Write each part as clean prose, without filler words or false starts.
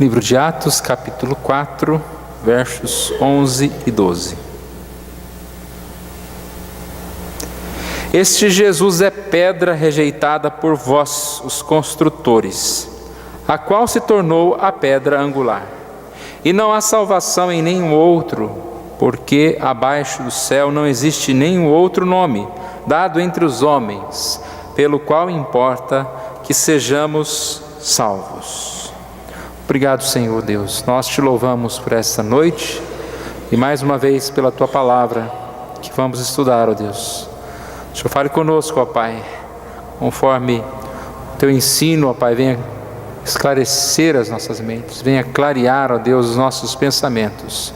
Livro de Atos, capítulo 4, versos 11 e 12. Este Jesus é pedra rejeitada por vós, os construtores, a qual se tornou a pedra angular. E não há salvação em nenhum outro, porque abaixo do céu não existe nenhum outro nome dado entre os homens, pelo qual importa que sejamos salvos. Obrigado, Senhor Deus. Nós te louvamos por esta noite e mais uma vez pela tua palavra que vamos estudar, ó Deus. O Senhor fale conosco, ó Pai, conforme o teu ensino, ó Pai, venha esclarecer as nossas mentes, venha clarear, ó Deus, os nossos pensamentos,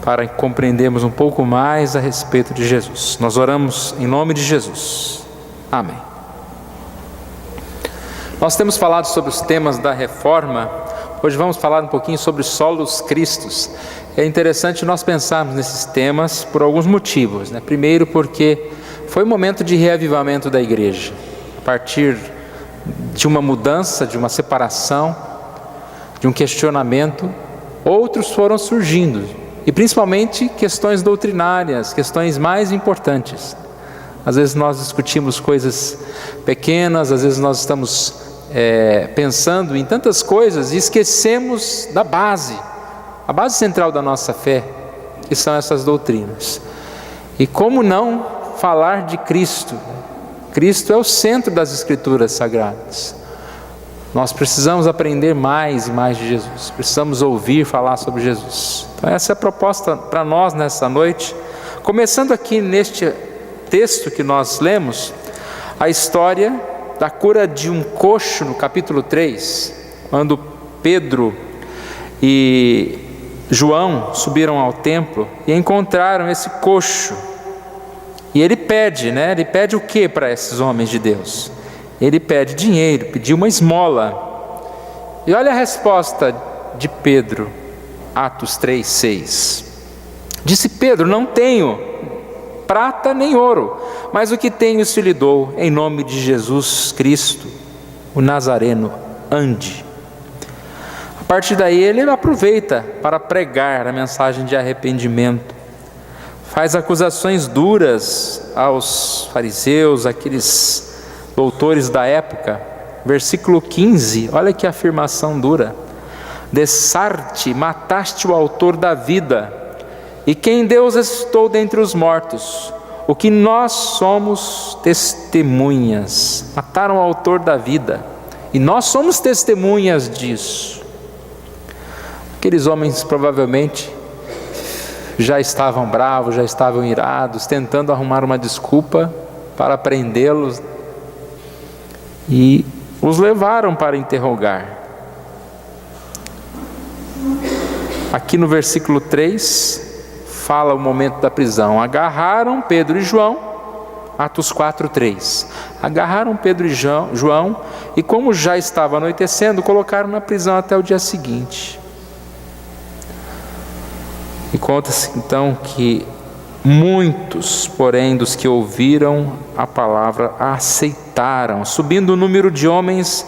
para compreendermos um pouco mais a respeito de Jesus. Nós oramos em nome de Jesus. Amém. Nós temos falado sobre os temas da reforma. Hoje vamos falar um pouquinho sobre solos cristos. É interessante nós pensarmos nesses temas por alguns motivos, né? Primeiro, porque foi um momento de reavivamento da igreja, a partir de uma mudança, de uma separação, de um questionamento, outros foram surgindo, e principalmente questões doutrinárias, questões mais importantes. Às vezes nós discutimos coisas pequenas, às vezes nós estamos pensando em tantas coisas e esquecemos da base, a base central da nossa fé, que são essas doutrinas. E como não falar de Cristo? Cristo é o centro das Escrituras Sagradas. Nós precisamos aprender mais e mais de Jesus, precisamos ouvir falar sobre Jesus. Então essa é a proposta para nós nessa noite, começando aqui neste texto que nós lemos, a história da cura de um coxo no capítulo 3, quando Pedro e João subiram ao templo e encontraram esse coxo. E ele pede, Ele pede o que para esses homens de Deus? Ele pede dinheiro, pediu uma esmola. E olha a resposta de Pedro, Atos 3:6. Disse Pedro: não tenho prata nem ouro, mas o que tenho se lhe dou, em nome de Jesus Cristo, o Nazareno, ande. A partir daí ele aproveita para pregar a mensagem de arrependimento, faz acusações duras aos fariseus, aqueles doutores da época. Versículo 15, olha que afirmação dura: Dessarte, mataste o autor da vida, e quem Deus ressuscitou dentre os mortos, o que nós somos testemunhas. Mataram o autor da vida, e nós somos testemunhas disso. Aqueles homens provavelmente já estavam bravos, já estavam irados, tentando arrumar uma desculpa para prendê-los, e os levaram para interrogar. Aqui no versículo 3, fala o momento da prisão. Agarraram Pedro e João, Atos 4:3. Agarraram Pedro e João, e como já estava anoitecendo, colocaram na prisão até o dia seguinte. E conta-se então que muitos, porém, dos que ouviram a palavra, a aceitaram, subindo o número de homens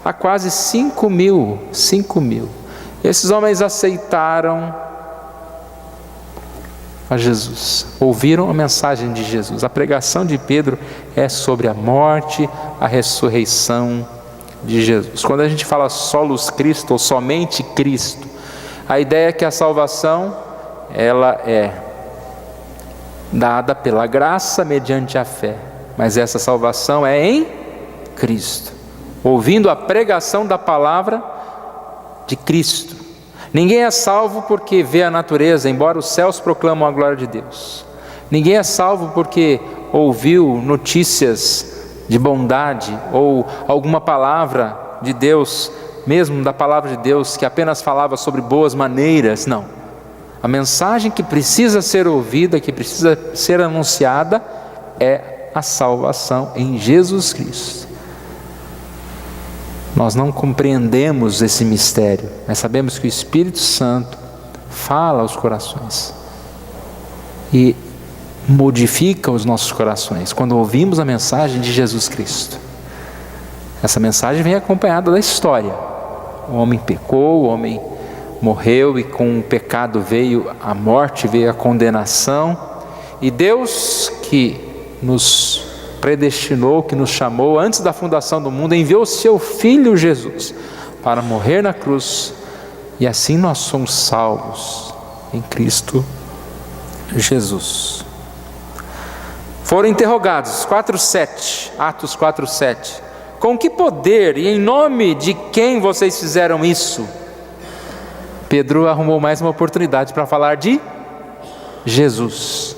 a quase 5.000. 5.000. Esses homens aceitaram a Jesus, ouviram a mensagem de Jesus. A pregação de Pedro é sobre a morte, a ressurreição de Jesus. Quando a gente fala solos Cristo, ou somente Cristo, a ideia é que a salvação, ela é dada pela graça mediante a fé, mas essa salvação é em Cristo, ouvindo a pregação da palavra de Cristo. Ninguém é salvo porque vê a natureza, embora os céus proclamam a glória de Deus. Ninguém é salvo porque ouviu notícias de bondade, ou alguma palavra de Deus, mesmo da palavra de Deus, que apenas falava sobre boas maneiras. Não. A mensagem que precisa ser ouvida, que precisa ser anunciada, é a salvação em Jesus Cristo. Nós não compreendemos esse mistério, mas sabemos que o Espírito Santo fala aos corações e modifica os nossos corações quando ouvimos a mensagem de Jesus Cristo. Essa mensagem vem acompanhada da história. O homem pecou, o homem morreu e com o pecado veio a morte, veio a condenação. E Deus, que nos predestinou, que nos chamou antes da fundação do mundo, enviou o seu Filho Jesus para morrer na cruz, e assim nós somos salvos em Cristo Jesus. Foram interrogados, 4:7, Atos 4:7, com que poder e em nome de quem vocês fizeram isso? Pedro arrumou mais uma oportunidade para falar de Jesus.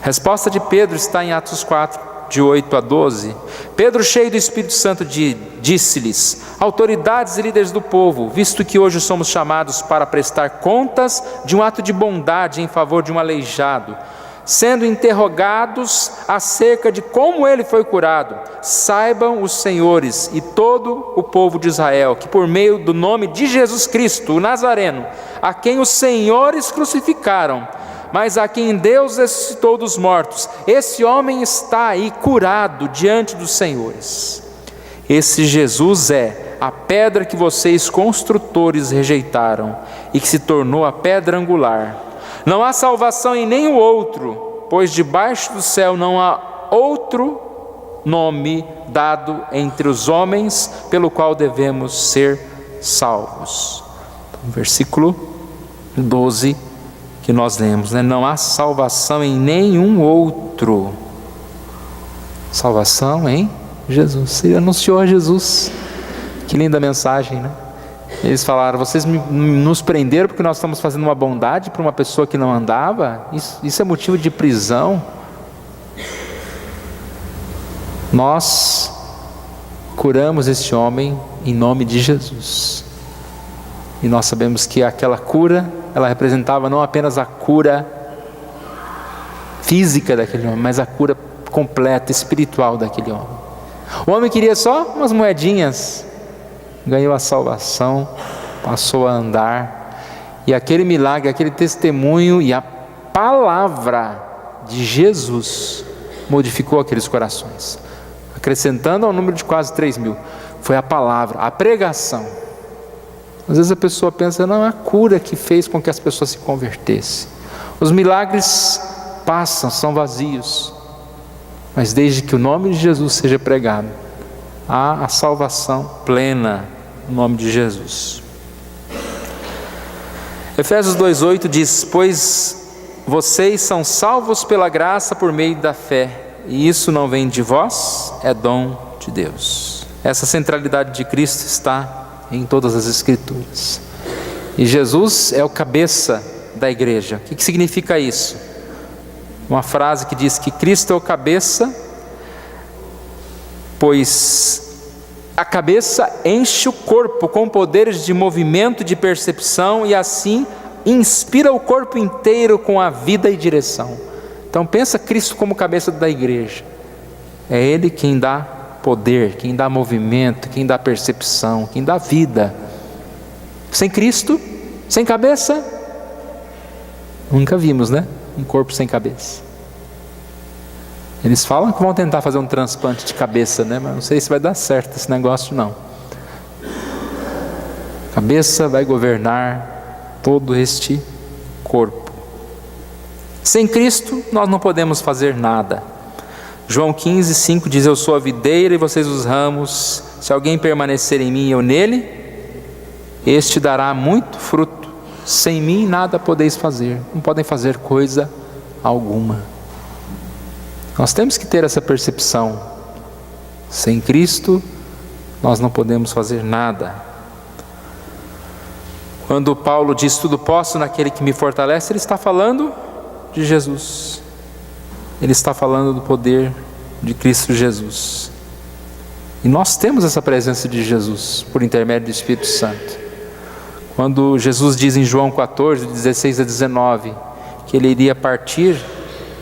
Resposta de Pedro está em Atos 4, de 8 a 12. Pedro, cheio do Espírito Santo, disse-lhes: autoridades e líderes do povo, visto que hoje somos chamados para prestar contas de um ato de bondade em favor de um aleijado, sendo interrogados acerca de como ele foi curado, saibam os senhores e todo o povo de Israel que por meio do nome de Jesus Cristo, o Nazareno, a quem os senhores crucificaram, mas a quem Deus ressuscitou dos mortos, esse homem está aí curado diante dos senhores. Esse Jesus é a pedra que vocês construtores rejeitaram e que se tornou a pedra angular. Não há salvação em nenhum outro, pois debaixo do céu não há outro nome dado entre os homens pelo qual devemos ser salvos. Versículo 12 que nós lemos, né? Não há salvação em nenhum outro. Salvação em Jesus. Ele anunciou a Jesus. Que linda mensagem, né? Eles falaram: vocês nos prenderam porque nós estamos fazendo uma bondade para uma pessoa que não andava? Isso é motivo de prisão? Nós curamos esse homem em nome de Jesus. E nós sabemos que aquela cura, ela representava não apenas a cura física daquele homem, mas a cura completa, espiritual daquele homem. O homem queria só umas moedinhas, ganhou a salvação, passou a andar, e aquele milagre, aquele testemunho e a palavra de Jesus modificou aqueles corações, acrescentando ao número de quase 3.000. Foi a palavra, a pregação. Às vezes a pessoa pensa: não, é a cura que fez com que as pessoas se convertessem. Os milagres passam, são vazios, mas desde que o nome de Jesus seja pregado, há a salvação plena no nome de Jesus. Efésios 2:8 diz: pois vocês são salvos pela graça por meio da fé, e isso não vem de vós, é dom de Deus. Essa centralidade de Cristo está em todas as Escrituras. E Jesus é o cabeça da igreja. O que significa isso? Uma frase que diz que Cristo é o cabeça, pois a cabeça enche o corpo com poderes de movimento, de percepção, e assim inspira o corpo inteiro com a vida e direção. Então pensa Cristo como cabeça da igreja. É Ele quem dá poder, quem dá movimento, quem dá percepção, quem dá vida. Sem Cristo, sem cabeça, nunca vimos, né? Um corpo sem cabeça. Eles falam que vão tentar fazer um transplante de cabeça, né? Mas não sei se vai dar certo esse negócio, não. A cabeça vai governar todo este corpo. Sem Cristo, nós não podemos fazer nada. João 15:5 diz: eu sou a videira e vocês os ramos. Se alguém permanecer em mim e eu nele, este dará muito fruto. Sem mim nada podeis fazer. Não podem fazer coisa alguma. Nós temos que ter essa percepção. Sem Cristo nós não podemos fazer nada. Quando Paulo diz tudo posso naquele que me fortalece, ele está falando de Jesus. Ele está falando do poder de Cristo Jesus. E nós temos essa presença de Jesus por intermédio do Espírito Santo. Quando Jesus diz em João 14, 16 a 19, que Ele iria partir,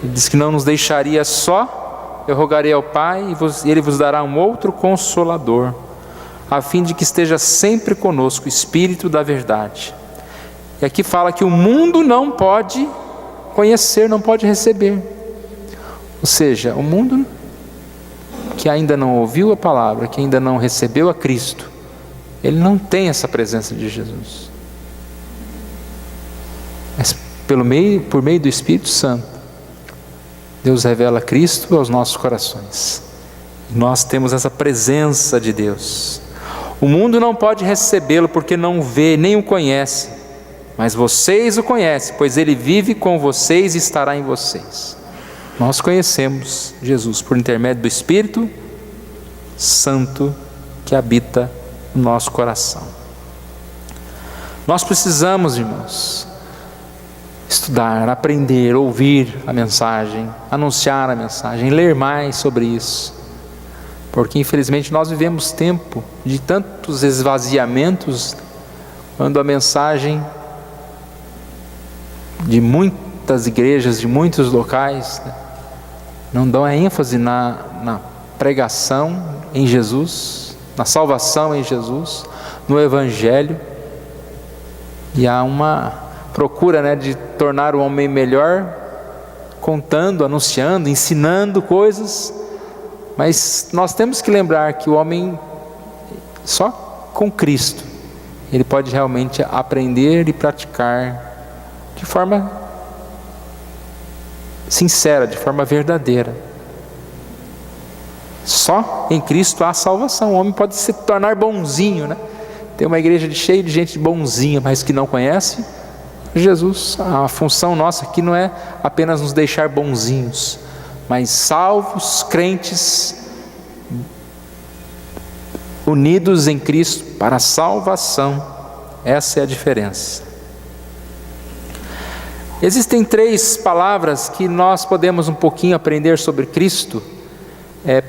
Ele diz que não nos deixaria só. Eu rogarei ao Pai e Ele vos dará um outro Consolador, a fim de que esteja sempre conosco, o Espírito da verdade. E aqui fala que o mundo não pode conhecer, não pode receber. Ou seja, o mundo que ainda não ouviu a palavra, que ainda não recebeu a Cristo, ele não tem essa presença de Jesus. Mas por meio do Espírito Santo, Deus revela Cristo aos nossos corações. Nós temos essa presença de Deus. O mundo não pode recebê-lo porque não vê nem o conhece, mas vocês o conhecem, pois ele vive com vocês e estará em vocês. Nós conhecemos Jesus por intermédio do Espírito Santo que habita no nosso coração. Nós precisamos, irmãos, estudar, aprender, ouvir a mensagem, anunciar a mensagem, ler mais sobre isso, porque infelizmente nós vivemos tempo de tantos esvaziamentos, quando a mensagem de muitas igrejas, de muitos locais, não dão a ênfase na pregação em Jesus, na salvação em Jesus, no Evangelho, e há uma procura, de tornar o homem melhor, contando, anunciando, ensinando coisas, mas nós temos que lembrar que o homem, só com Cristo, ele pode realmente aprender e praticar de forma sincera, de forma verdadeira. Só em Cristo há salvação. O homem pode se tornar bonzinho, Tem uma igreja cheia de gente bonzinha, mas que não conhece Jesus. A função nossa aqui não é apenas nos deixar bonzinhos, mas salvos, crentes, unidos em Cristo para a salvação. Essa é a diferença. Existem 3 palavras que nós podemos um pouquinho aprender sobre Cristo: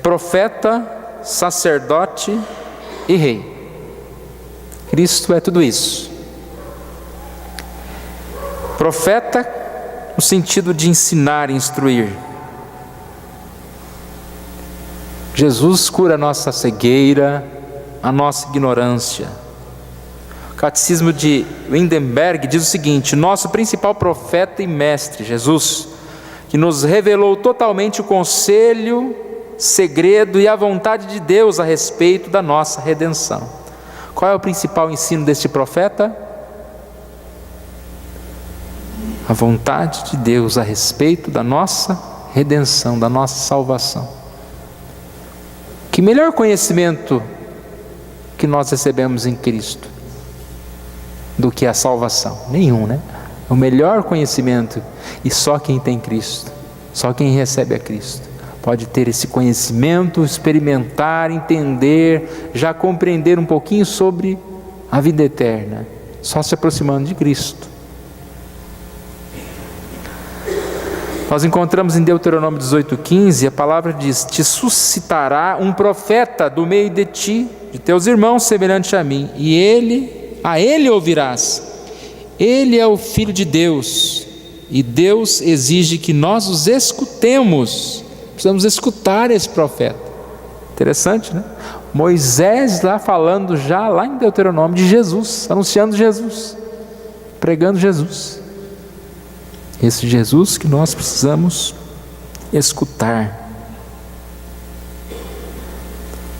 profeta, sacerdote e rei. Cristo é tudo isso. Profeta no sentido de ensinar, instruir. Jesus cura a nossa cegueira, a nossa ignorância. O Catecismo de Wittenberg diz o seguinte: nosso principal profeta e mestre, Jesus, que nos revelou totalmente o conselho, segredo e a vontade de Deus a respeito da nossa redenção. Qual é o principal ensino deste profeta? A vontade de Deus a respeito da nossa redenção, da nossa salvação. Que melhor conhecimento que nós recebemos em Cristo do que a salvação? Nenhum, O melhor conhecimento, e só quem tem Cristo, só quem recebe a Cristo, pode ter esse conhecimento, experimentar, entender, já compreender um pouquinho sobre a vida eterna, só se aproximando de Cristo. Nós encontramos em Deuteronômio 18:15, a palavra diz: te suscitará um profeta do meio de ti, de teus irmãos, semelhante a mim, e a ele ouvirás. Ele é o Filho de Deus, e Deus exige que nós os escutemos. Precisamos escutar esse profeta. Interessante, Moisés lá falando, lá em Deuteronômio, de Jesus, anunciando Jesus, pregando Jesus. Esse Jesus que nós precisamos escutar.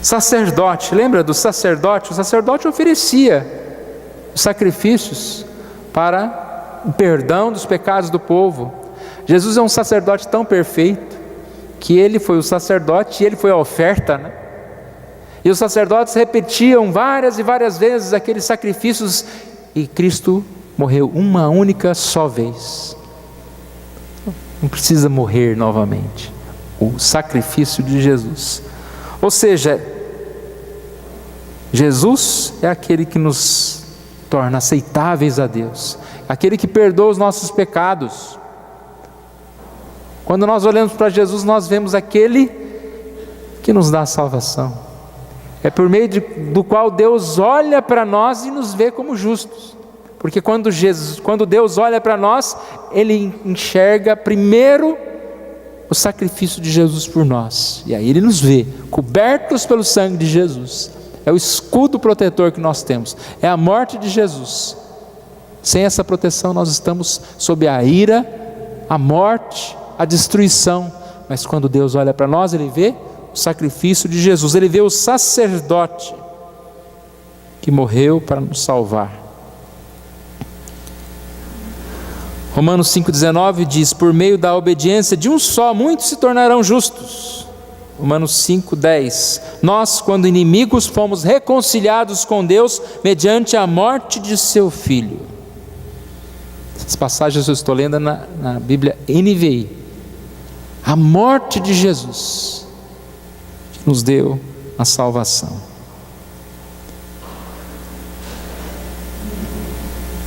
Sacerdote, lembra do sacerdote? O sacerdote oferecia sacrifícios para o perdão dos pecados do povo. Jesus é um sacerdote tão perfeito que ele foi o sacerdote e ele foi a oferta, E os sacerdotes repetiam várias e várias vezes aqueles sacrifícios, e Cristo morreu uma única só vez. Não precisa morrer novamente. O sacrifício de Jesus. Ou seja, Jesus é aquele que nos torna aceitáveis a Deus, aquele que perdoa os nossos pecados. Quando nós olhamos para Jesus, nós vemos aquele que nos dá a salvação. É por meio do qual Deus olha para nós e nos vê como justos. Porque quando Deus olha para nós, Ele enxerga primeiro o sacrifício de Jesus por nós. E aí Ele nos vê cobertos pelo sangue de Jesus. É o escudo protetor que nós temos. É a morte de Jesus. Sem essa proteção nós estamos sob a ira, a morte, a destruição. Mas quando Deus olha para nós, Ele vê o sacrifício de Jesus. Ele vê o sacerdote que morreu para nos salvar. Romanos 5,19 diz: por meio da obediência de um só, muitos se tornarão justos. Romanos 5,10: nós, quando inimigos, fomos reconciliados com Deus mediante a morte de seu Filho. Essas passagens eu estou lendo na Bíblia NVI. A morte de Jesus que nos deu a salvação.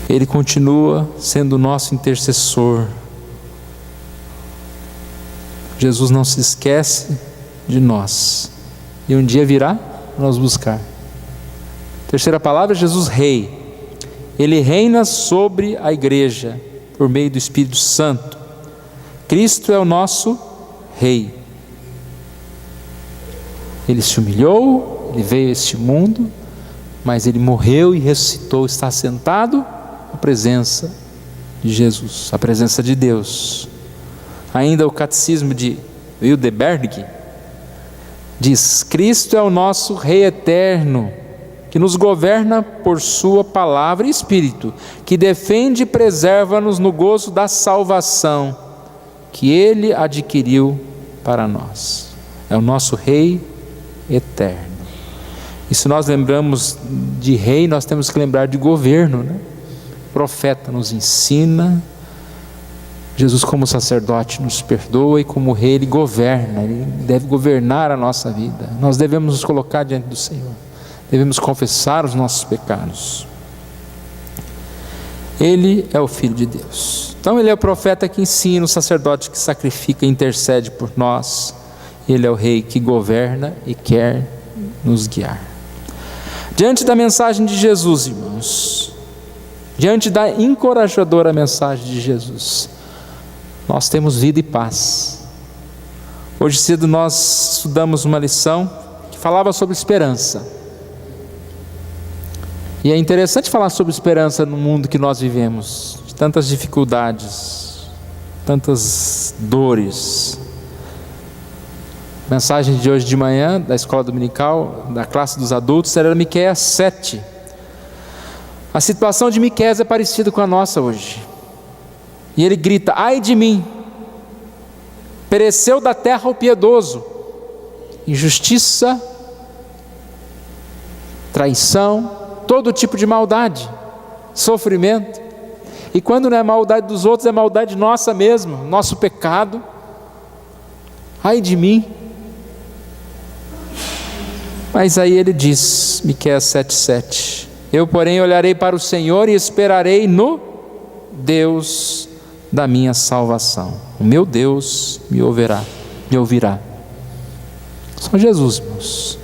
Ele continua sendo o nosso intercessor. Jesus não se esquece de nós, e um dia virá nos buscar. Terceira palavra, Jesus Rei. Ele reina sobre a igreja por meio do Espírito Santo. Cristo é o nosso Rei. Ele se humilhou, ele veio a este mundo, mas ele morreu e ressuscitou, está sentado à presença de Jesus, a presença de Deus. Ainda o catecismo de Wittenberg diz: Cristo é o nosso Rei eterno, que nos governa por sua palavra e Espírito, que defende e preserva-nos no gozo da salvação que Ele adquiriu para nós. É o nosso Rei eterno. E se nós lembramos de rei, nós temos que lembrar de governo, né? O profeta nos ensina, Jesus como sacerdote nos perdoa, e como rei ele governa, ele deve governar a nossa vida. Nós devemos nos colocar diante do Senhor, devemos confessar os nossos pecados. Ele é o Filho de Deus. Então ele é o profeta que ensina, o sacerdote que sacrifica e intercede por nós. Ele é o rei que governa e quer nos guiar. Diante da mensagem de Jesus, irmãos, diante da encorajadora mensagem de Jesus, nós temos vida e paz. Hoje cedo nós estudamos uma lição que falava sobre esperança. E é interessante falar sobre esperança no mundo que nós vivemos, de tantas dificuldades, tantas dores. A mensagem de hoje de manhã, da escola dominical, da classe dos adultos, era Miqueias 7. A situação de Miqueias é parecida com a nossa hoje. E ele grita: ai de mim, pereceu da terra o piedoso, injustiça, traição, todo tipo de maldade, sofrimento. E quando não é maldade dos outros, é maldade nossa mesmo, nosso pecado. Ai de mim. Mas aí ele diz, Miqueias 7,7: eu porém olharei para o Senhor e esperarei no Deus da minha salvação. O meu Deus me ouvirá. Só Jesus, irmãos.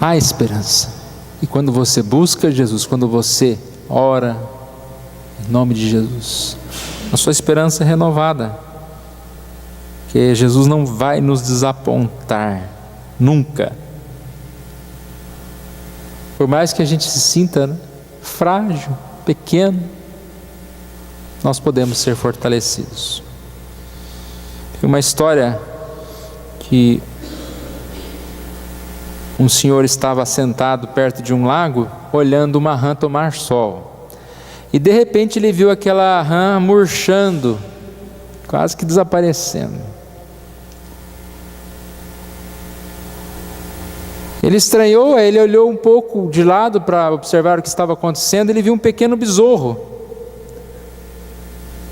Há esperança. E quando você busca Jesus, quando você ora em nome de Jesus, a sua esperança é renovada. Porque Jesus não vai nos desapontar, nunca. Por mais que a gente se sinta, né, frágil, pequeno, nós podemos ser fortalecidos. Tem uma história que um senhor estava sentado perto de um lago, olhando uma rã tomar sol. E de repente ele viu aquela rã murchando, quase que desaparecendo. Ele estranhou, ele olhou um pouco de lado para observar o que estava acontecendo. Ele viu um pequeno besouro.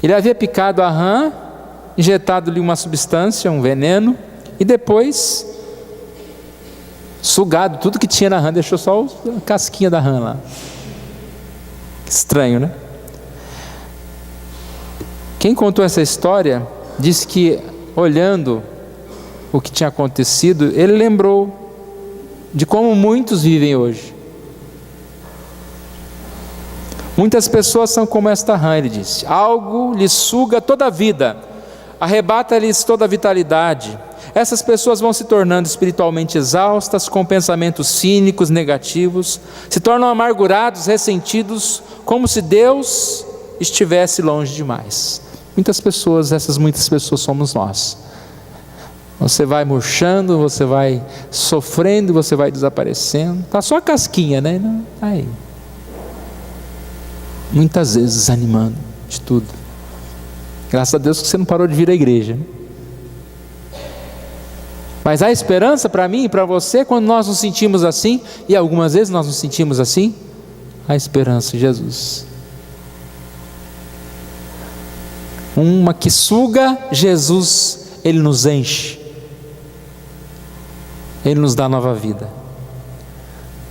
Ele havia picado a rã, injetado-lhe uma substância, um veneno, e depois sugado tudo que tinha na rã, deixou só a casquinha da rã lá. Estranho, né? Quem contou essa história disse que, olhando o que tinha acontecido, ele lembrou de como muitos vivem hoje. Muitas pessoas são como esta rã, ele disse. Algo lhes suga toda a vida, arrebata-lhes toda a vitalidade. Essas pessoas vão se tornando espiritualmente exaustas, com pensamentos cínicos, negativos, se tornam amargurados, ressentidos, como se Deus estivesse longe demais. Muitas pessoas somos nós. Você vai murchando, você vai sofrendo, você vai desaparecendo. Está só a casquinha, né? Aí. muitas vezes desanimando de tudo. Graças a Deus que você não parou de vir à igreja, né? Mas há esperança para mim e para você quando nós nos sentimos assim, e algumas vezes nós nos sentimos assim. Há esperança em Jesus. Uma que suga Jesus, Ele nos enche, Ele nos dá nova vida.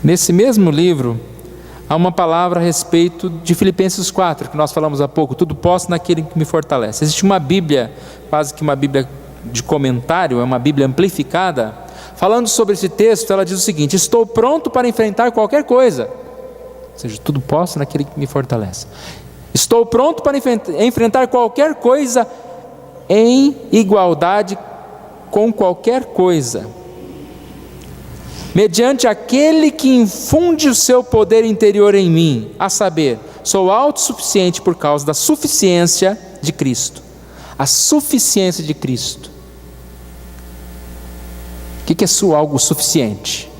Nesse mesmo livro há uma palavra a respeito de Filipenses 4, que nós falamos há pouco: tudo posso naquele que me fortalece. Existe uma Bíblia, quase que uma Bíblia de comentário, é uma Bíblia amplificada, falando sobre esse texto. Ela diz o seguinte: estou pronto para enfrentar qualquer coisa, ou seja, tudo posso naquele que me fortalece. Estou pronto para enfrentar qualquer coisa em igualdade com qualquer coisa, mediante aquele que infunde o seu poder interior em mim, a saber, sou autossuficiente por causa da suficiência de Cristo. A suficiência de Cristo. O que é algo suficiente?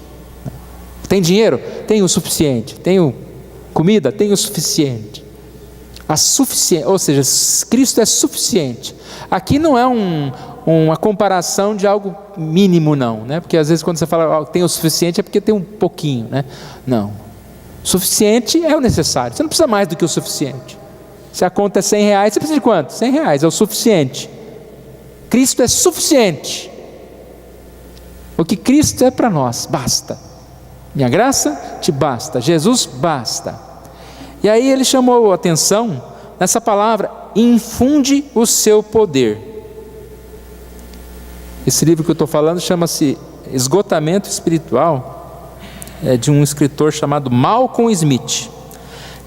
Tem dinheiro? Tenho o suficiente. Tenho comida? Tenho o suficiente. A suficiência, ou seja, Cristo é suficiente. Aqui não é uma comparação de algo mínimo, não, né? Porque às vezes quando você fala tem o suficiente é porque tem um pouquinho, né? Não. Suficiente é o necessário. Você não precisa mais do que o suficiente. Se a conta é R$100, você precisa de quanto? R$100, é o suficiente. Cristo é suficiente. O que Cristo é para nós, basta. Minha graça te basta, Jesus basta. E aí ele chamou a atenção nessa palavra, infunde o seu poder. Esse livro que eu estou falando chama-se Esgotamento Espiritual, é de um escritor chamado Malcolm Smith.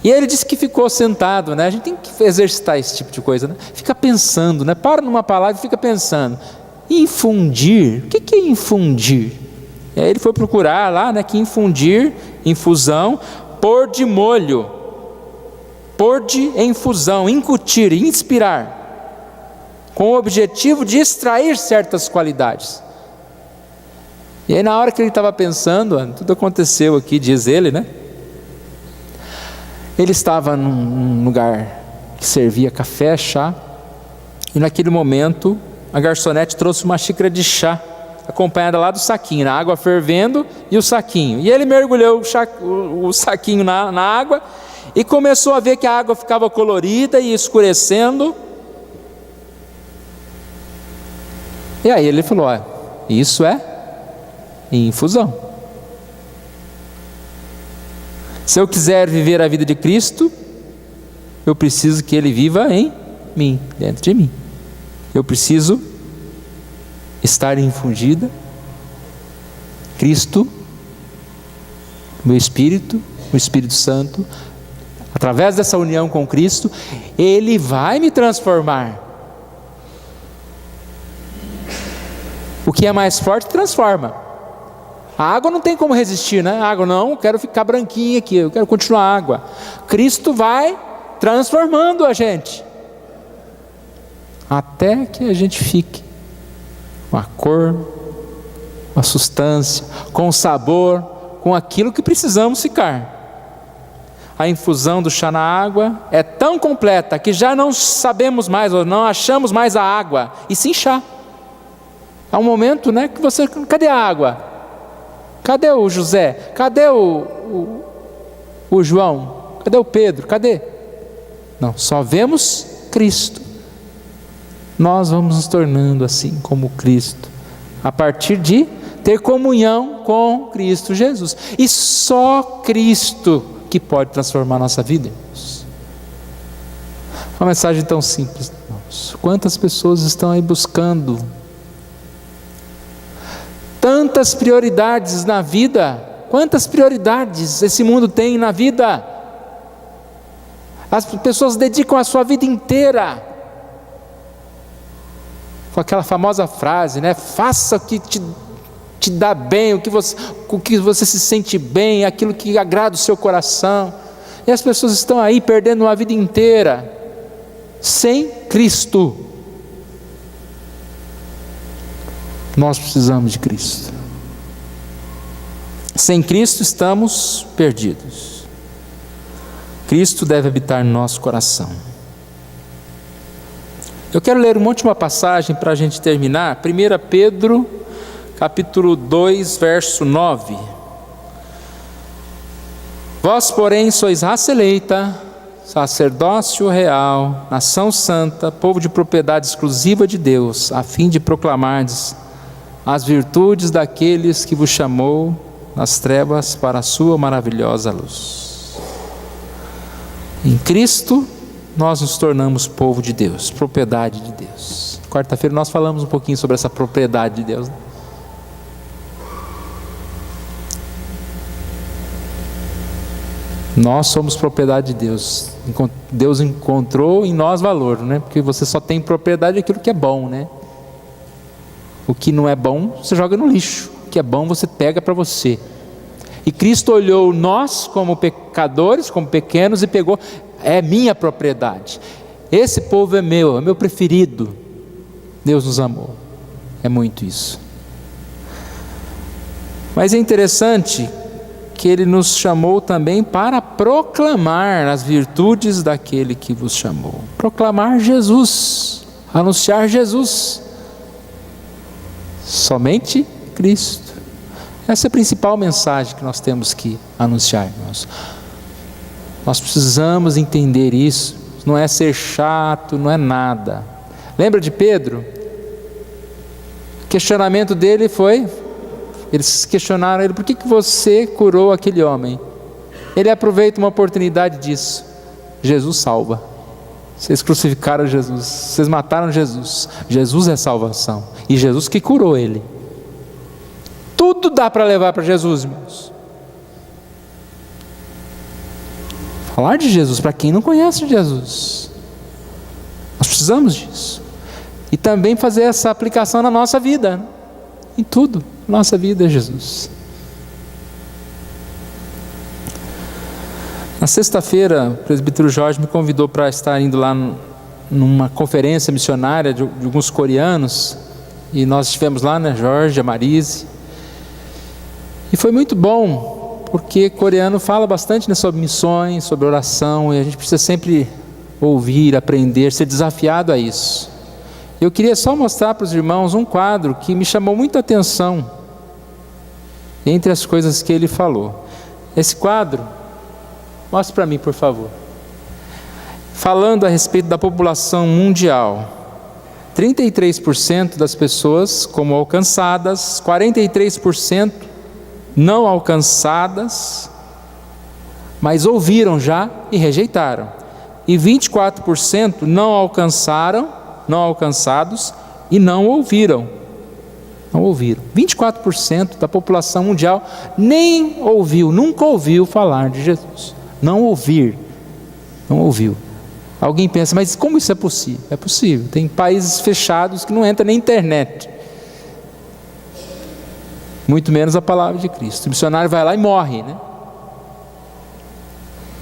E ele disse que ficou sentado, né? A gente tem que exercitar esse tipo de coisa, né? Fica pensando, né? Para numa palavra e fica pensando. Infundir, o que é infundir? E aí ele foi procurar lá, né? Que infundir, infusão, pôr de molho, pôr de infusão, incutir, inspirar, com o objetivo de extrair certas qualidades. E aí na hora que ele estava pensando, tudo aconteceu aqui, diz ele, né? Ele estava num lugar que servia café, chá, e naquele momento a garçonete trouxe uma xícara de chá, acompanhada lá do saquinho, na água fervendo e o saquinho. E ele mergulhou o saquinho na água e começou a ver que a água ficava colorida e escurecendo. E aí ele falou: isso é infusão. Se eu quiser viver a vida de Cristo, eu preciso que Ele viva em mim, dentro de mim. Eu preciso estar infundida, Cristo, meu Espírito, o Espírito Santo, através dessa união com Cristo, Ele vai me transformar. O que é mais forte transforma. A água não tem como resistir, né? A água não, eu quero ficar branquinha aqui, eu quero continuar água. Cristo vai transformando a gente, até que a gente fique com a cor, com a substância, com o sabor, com aquilo que precisamos ficar. A infusão do chá na água é tão completa que já não sabemos mais, ou não achamos mais a água, e sim chá. Há um momento, né, que você, cadê a água? Cadê o José? Cadê o João? Cadê o Pedro? Cadê? Não, só vemos Cristo. Nós vamos nos tornando assim como Cristo, a partir de ter comunhão com Cristo Jesus. E só Cristo que pode transformar a nossa vida, irmãos. Uma mensagem tão simples, irmãos. Quantas pessoas estão aí buscando tantas prioridades na vida? Quantas prioridades esse mundo tem na vida? As pessoas dedicam a sua vida inteira com aquela famosa frase, né? Faça o que te dá bem, o que você se sente bem, aquilo que agrada o seu coração. E as pessoas estão aí perdendo uma vida inteira sem Cristo. Nós precisamos de Cristo. Sem Cristo estamos perdidos. Cristo deve habitar no nosso coração. Eu quero ler uma última passagem para a gente terminar. 1 Pedro, capítulo 2, verso 9. Vós, porém, sois raça eleita, sacerdócio real, nação santa, povo de propriedade exclusiva de Deus, a fim de proclamardes as virtudes daqueles que vos chamou nas trevas para a sua maravilhosa luz. Em Cristo, nós nos tornamos povo de Deus, propriedade de Deus. Quarta-feira nós falamos um pouquinho sobre essa propriedade de Deus. Nós somos propriedade de Deus. Deus encontrou em nós valor, né? Porque você só tem propriedade daquilo que é bom, né? O que não é bom, você joga no lixo. O que é bom, você pega para você. E Cristo olhou nós como pecadores, como pequenos, e pegou: é minha propriedade. Esse povo é meu preferido. Deus nos amou. É muito isso. Mas é interessante que Ele nos chamou também para proclamar as virtudes daquele que vos chamou. Proclamar Jesus, anunciar Jesus. Somente Cristo. Essa é a principal mensagem que nós temos que anunciar, irmãos. Nós precisamos entender isso. Não é ser chato, não é nada. Lembra de Pedro? O questionamento dele foi: eles questionaram ele: por que você curou aquele homem? Ele aproveita uma oportunidade disso. Jesus salva. Vocês crucificaram Jesus, vocês mataram Jesus. Jesus é salvação. E Jesus que curou ele. Tudo dá para levar para Jesus, irmãos. Falar de Jesus para quem não conhece Jesus. Nós precisamos disso. E também fazer essa aplicação na nossa vida. Em tudo. Nossa vida é Jesus. Na sexta-feira, o presbítero Jorge me convidou para estar indo lá numa conferência missionária de alguns coreanos. E nós estivemos lá, né, Jorge, a Marise. E foi muito bom, porque coreano fala bastante, né, sobre missões, sobre oração. E a gente precisa sempre ouvir, aprender, ser desafiado a isso. Eu queria só mostrar para os irmãos um quadro que me chamou muita atenção, entre as coisas que ele falou. Esse quadro, mostre para mim, por favor. Falando a respeito da população mundial, 33% das pessoas como alcançadas, 43% não alcançadas, mas ouviram já e rejeitaram. E 24% não alcançados e não ouviram. Não ouviram. 24% da população mundial nem ouviu, nunca ouviu falar de Jesus. Não ouvir. Não ouviu. Alguém pensa: mas como isso é possível? É possível. Tem países fechados que não entra nem internet. Muito menos a palavra de Cristo. O missionário vai lá e morre, né?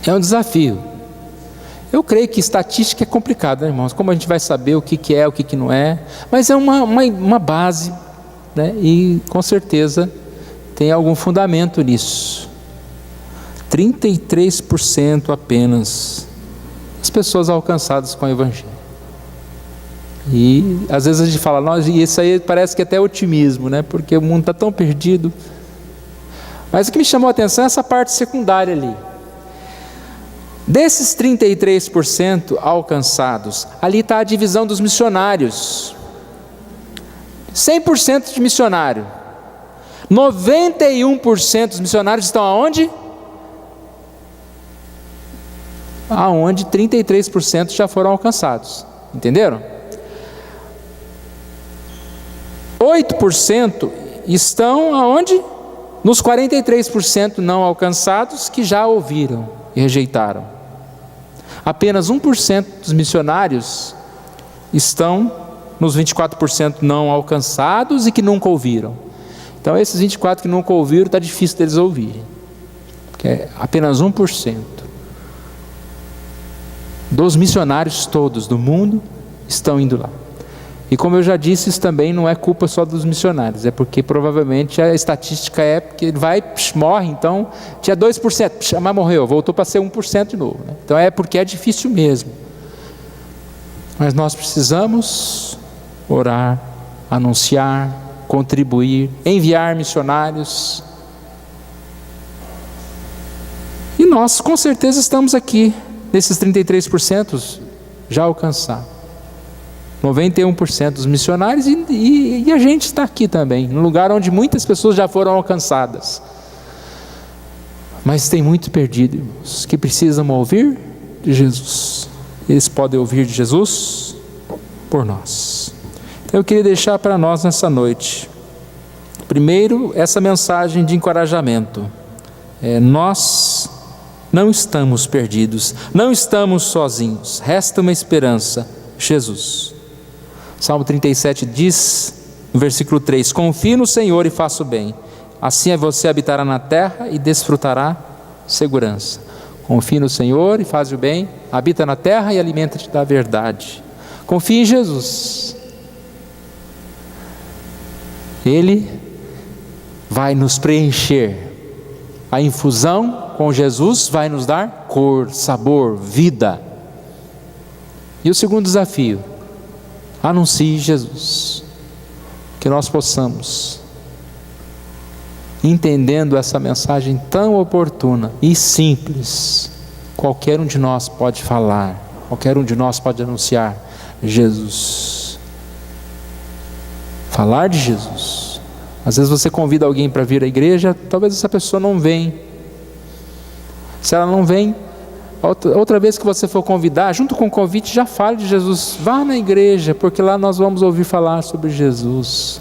É um desafio. Eu creio que estatística é complicada, né, irmãos? Como a gente vai saber o que é, o que não é? Mas é uma base, né? E com certeza tem algum fundamento nisso. 33% apenas as pessoas alcançadas com o Evangelho. E às vezes a gente fala: e isso aí parece que é até otimismo, né? Porque o mundo está tão perdido. Mas o que me chamou a atenção é essa parte secundária ali. Desses 33% alcançados, ali está a divisão dos missionários. 100% de missionário. 91% dos missionários estão aonde? Aonde 33% já foram alcançados. Entenderam? 8% estão aonde? Nos 43% não alcançados que já ouviram e rejeitaram. Apenas 1% dos missionários estão nos 24% não alcançados e que nunca ouviram. Então esses 24% que nunca ouviram, está difícil deles ouvirem. Porque é apenas 1% dos missionários todos do mundo estão indo lá. E como eu já disse, isso também não é culpa só dos missionários, é porque provavelmente a estatística é porque ele vai, morre, então tinha 2%, mas morreu, voltou para ser 1% de novo, né? Então é porque é difícil mesmo. Mas nós precisamos orar, anunciar, contribuir, enviar missionários. E nós com certeza estamos aqui, nesses 33% já alcançados. 91% dos missionários e a gente está aqui também, num lugar onde muitas pessoas já foram alcançadas. Mas tem muito perdido, irmãos, que precisam ouvir de Jesus. Eles podem ouvir de Jesus por nós. Então eu queria deixar para nós nessa noite, primeiro, essa mensagem de encorajamento. Nós não estamos perdidos, não estamos sozinhos, resta uma esperança: Jesus. Salmo 37 diz, no versículo 3: confie no Senhor e faça o bem, assim você habitará na terra e desfrutará segurança. Confie no Senhor e faz o bem, habita na terra e alimenta-te da verdade. Confie em Jesus. Ele vai nos preencher. A infusão com Jesus vai nos dar cor, sabor, vida. E o segundo desafio: anuncie Jesus. Que nós possamos, entendendo essa mensagem tão oportuna e simples, qualquer um de nós pode falar, qualquer um de nós pode anunciar Jesus. Falar de Jesus. Às vezes você convida alguém para vir à igreja, talvez essa pessoa não venha. Se ela não vem, outra vez que você for convidar, junto com o convite, já fale de Jesus. Vá na igreja, porque lá nós vamos ouvir falar sobre Jesus.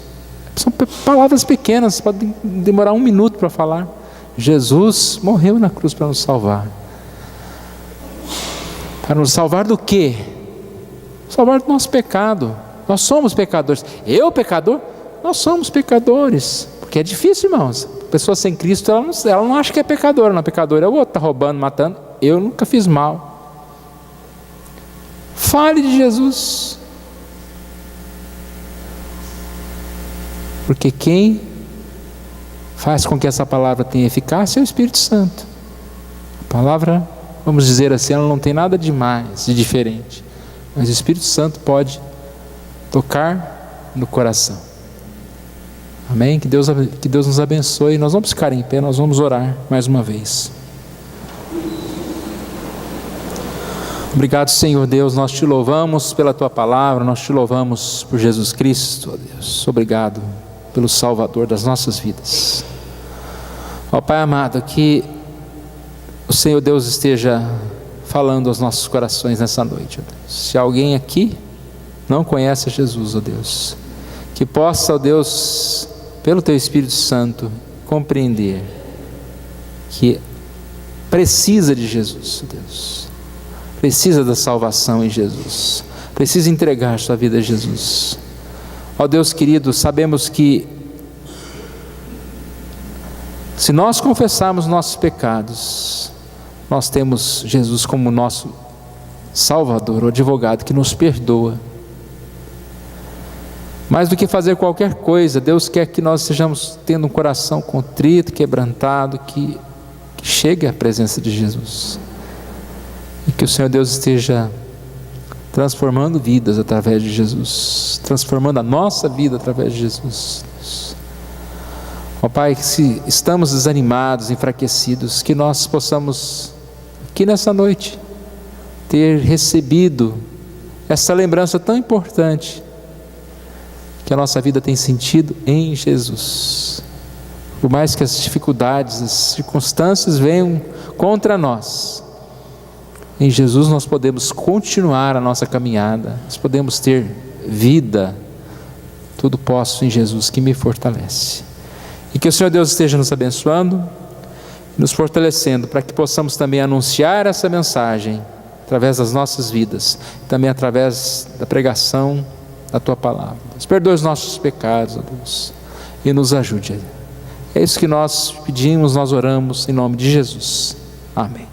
São palavras pequenas, podem demorar 1 minuto para falar. Jesus morreu na cruz para nos salvar. Para nos salvar do quê? Salvar do nosso pecado. Nós somos pecadores. Eu, pecador? Nós somos pecadores. Porque é difícil, irmãos. A pessoa sem Cristo, ela não acha que é pecadora. Não, pecador é o outro, está roubando, matando. Eu nunca fiz mal. Fale de Jesus. Porque quem faz com que essa palavra tenha eficácia é o Espírito Santo. A palavra, vamos dizer assim, ela não tem nada de mais, de diferente. Mas o Espírito Santo pode tocar no coração. Amém? Que Deus nos abençoe. Nós vamos ficar em pé, nós vamos orar mais uma vez. Obrigado, Senhor Deus, nós te louvamos pela tua palavra, nós te louvamos por Jesus Cristo, ó Deus. Obrigado pelo Salvador das nossas vidas. Ó Pai amado, que o Senhor Deus esteja falando aos nossos corações nessa noite, ó Deus. Se alguém aqui não conhece Jesus, ó Deus, que possa, ó Deus, pelo teu Espírito Santo, compreender que precisa de Jesus, ó Deus, precisa da salvação em Jesus, precisa entregar sua vida a Jesus. Ó Deus querido, sabemos que se nós confessarmos nossos pecados, nós temos Jesus como nosso Salvador, o advogado que nos perdoa. Mais do que fazer qualquer coisa, Deus quer que nós estejamos tendo um coração contrito, quebrantado, que chegue à presença de Jesus. E que o Senhor Deus esteja transformando vidas através de Jesus, transformando a nossa vida através de Jesus. Ó Pai, que se estamos desanimados, enfraquecidos, que nós possamos, aqui nessa noite, ter recebido essa lembrança tão importante, que a nossa vida tem sentido em Jesus. Por mais que as dificuldades, as circunstâncias venham contra nós, em Jesus nós podemos continuar a nossa caminhada, nós podemos ter vida. Tudo posso em Jesus que me fortalece. E que o Senhor Deus esteja nos abençoando, nos fortalecendo, para que possamos também anunciar essa mensagem através das nossas vidas, também através da pregação da tua palavra. Deus, perdoe os nossos pecados, ó Deus, e nos ajude. É isso que nós pedimos, nós oramos em nome de Jesus. Amém.